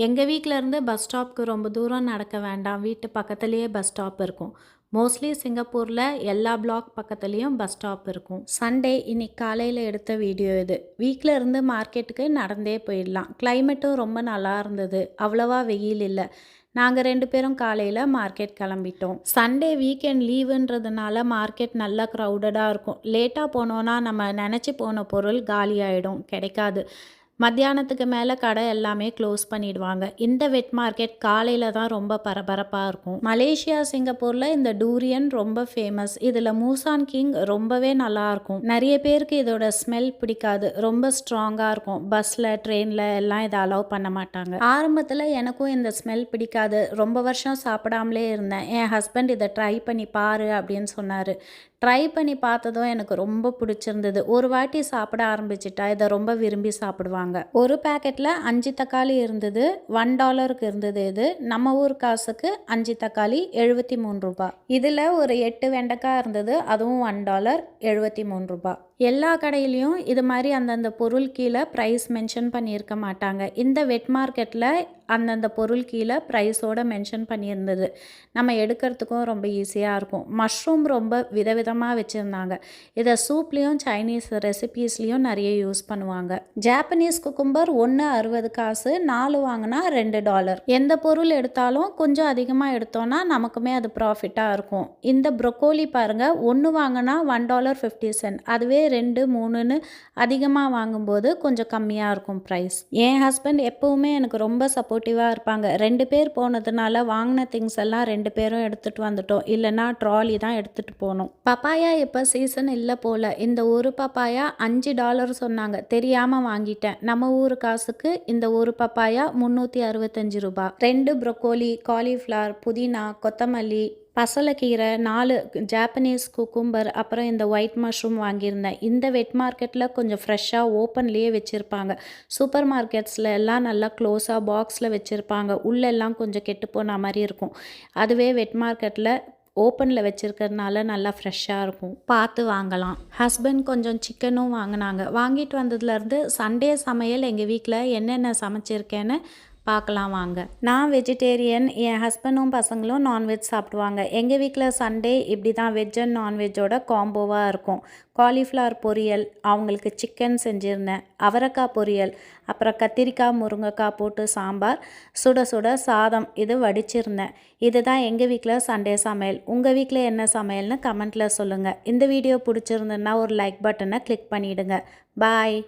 எங்கள் வீட்டிலேருந்து பஸ் ஸ்டாப்க்கு ரொம்ப தூரம் நடக்க வேண்டாம். வீட்டு பக்கத்துலேயே பஸ் ஸ்டாப் இருக்கும். மோஸ்ட்லி சிங்கப்பூரில் எல்லா பிளாக் பக்கத்துலேயும் பஸ் ஸ்டாப் இருக்கும். சண்டே இன்னைக்கு காலையில் எடுத்த வீடியோ இது. வீட்டில் இருந்து மார்க்கெட்டுக்கு நடந்தே போயிடலாம். கிளைமேட்டும் ரொம்ப நல்லா இருந்தது. அவ்வளோவா வெயில் இல்லை. நாங்கள் 2 பேரும் காலையில் மார்க்கெட் கிளம்பிட்டோம். சண்டே வீக்கெண்ட் லீவுன்றதுனால மார்க்கெட் நல்லா க்ரௌடடாக இருக்கும். லேட்டாக போனோன்னா நம்ம நினச்சி போன பொருள் காலி ஆகிடும், கிடைக்காது. மத்தியானத்துக்கு மேலே கடை எல்லாமே க்ளோஸ் பண்ணிடுவாங்க. இந்த வெட் மார்க்கெட் காலையில் தான் ரொம்ப பரபரப்பாக இருக்கும். மலேசியா, சிங்கப்பூரில் இந்த டூரியன் ரொம்ப ஃபேமஸ். இதில் மூசான் கிங் ரொம்பவே நல்லாயிருக்கும். நிறைய பேருக்கு இதோட ஸ்மெல் பிடிக்காது. ரொம்ப ஸ்ட்ராங்காக இருக்கும். பஸ்ஸில், ட்ரெயினில் எல்லாம் இதை அலோவ் பண்ண மாட்டாங்க. ஆரம்பத்தில் எனக்கும் இந்த ஸ்மெல் பிடிக்காது. ரொம்ப வருஷம் சாப்பிடாமலே இருந்தேன். என் ஹஸ்பண்ட் இதை ட்ரை பண்ணி பாரு அப்படின்னு சொன்னார். ட்ரை பண்ணி பார்த்ததும் எனக்கு ரொம்ப பிடிச்சிருந்தது. ஒரு வாட்டி சாப்பிட ஆரம்பிச்சிட்டா இதை ரொம்ப விரும்பி சாப்பிடுவாங்க. ஒரு பேக்கெட்டில் 5 தக்காளி இருந்தது. $1 இருந்தது. இது நம்ம ஊர் காசுக்கு 5 தக்காளி 73 ரூபாய். இதில் ஒரு 8 வெண்டைக்காய் இருந்தது. அதுவும் $1 73 ரூபாய். எல்லா கடையிலையும் இது மாதிரி அந்தந்த பொருள் கீழே ப்ரைஸ் மென்ஷன் பண்ணியிருக்க மாட்டாங்க. இந்த வெட் மார்க்கெட்டில் அந்தந்த பொருள் கீழே ப்ரைஸோடு மென்ஷன் பண்ணியிருந்தது. நம்ம எடுக்கிறதுக்கும் ரொம்ப ஈஸியாக இருக்கும். மஷ்ரூம் ரொம்ப விதவிதமாக வச்சுருந்தாங்க. இதை சூப்லேயும் சைனீஸ் ரெசிபீஸ்லேயும் நிறைய யூஸ் பண்ணுவாங்க. ஜாப்பனீஸ் குக்கும்பர் 1 60 காசு, 4 வாங்கினா $2. எந்த பொருள் எடுத்தாலும் கொஞ்சம் அதிகமாக எடுத்தோன்னா நமக்குமே அது ப்ராஃபிட்டாக இருக்கும். இந்த ப்ரொக்கோலி பாருங்கள், 1 வாங்கினா $1.50. அதுவே 2, 3ன்னு அதிகமாக வாங்கும்போது கொஞ்சம் கம்மியாக இருக்கும் ப்ரைஸ். என் ஹஸ்பண்ட் எப்போவுமே எனக்கு ரொம்ப சப்போர்ட்டிவாக இருப்பாங்க. 2 பேர் போனதுனால வாங்கின திங்ஸ் எல்லாம் 2 பேரும் எடுத்துகிட்டு வந்துட்டோம். இல்லைன்னா ட்ராலி தான் எடுத்துகிட்டு போகணும். பப்பாயா இப்போ சீசன் இல்லை போல். இந்த ஒரு பப்பாயா $5 சொன்னாங்க. தெரியாமல் வாங்கிட்டேன். நம்ம ஊர் காசுக்கு இந்த ஒரு பப்பாயா 365 ரூபாய். 2 ப்ரொக்கோலி, காலிஃப்ளவர், புதினா, கொத்தமல்லி, பசலைக்கீரை, 4 ஜாப்பனீஸ் குக்கும்பர், அப்புறம் இந்த ஒயிட் மஷ்ரூம் வாங்கியிருந்தேன். இந்த வெட் மார்க்கெட்டில் கொஞ்சம் ஃப்ரெஷ்ஷாக ஓப்பன்லேயே வச்சுருப்பாங்க. சூப்பர் மார்க்கெட்ஸில் எல்லாம் நல்லா க்ளோஸாக பாக்ஸில் வச்சுருப்பாங்க. உள்ளெல்லாம் கொஞ்சம் கெட்டு போன மாதிரி இருக்கும். அதுவே வெட் மார்க்கெட்டில் ஓப்பனில் வச்சுருக்கிறதுனால நல்லா ஃப்ரெஷ்ஷாக இருக்கும். பார்த்து வாங்கலாம். ஹஸ்பண்ட் கொஞ்சம் சிக்கனும் வாங்கினாங்க. வாங்கிட்டு வந்ததுலேருந்து சண்டே சமையல் எங்கள் வீட்டில் என்னென்ன சமைச்சிருக்கேன்னு பார்க்கலாம் வாங்க. நான் வெஜிடேரியன். என் ஹஸ்பண்டும் பசங்களும் நான்வெஜ் சாப்பிடுவாங்க. எங்கள் வீட்டில் சண்டே இப்படி தான் வெஜ் அண்ட் நான்வெஜ்ஜோட காம்போவாக இருக்கும். காலிஃப்ளவர் பொரியல், அவங்களுக்கு சிக்கன் செஞ்சுருந்தேன், அவரைக்காய் பொரியல், அப்புறம் கத்திரிக்காய் முருங்கைக்காய் போட்டு சாம்பார், சுட சுட சாதம் இது வடிச்சிருந்தேன். இதுதான் எங்கள் வீட்டில் சண்டே சமையல். உங்கள் வீட்டில் என்ன சமையல்னு கமெண்ட்டில் சொல்லுங்கள். இந்த வீடியோ பிடிச்சிருந்ததுன்னா ஒரு லைக் பட்டனை கிளிக் பண்ணிவிடுங்க. பாய்.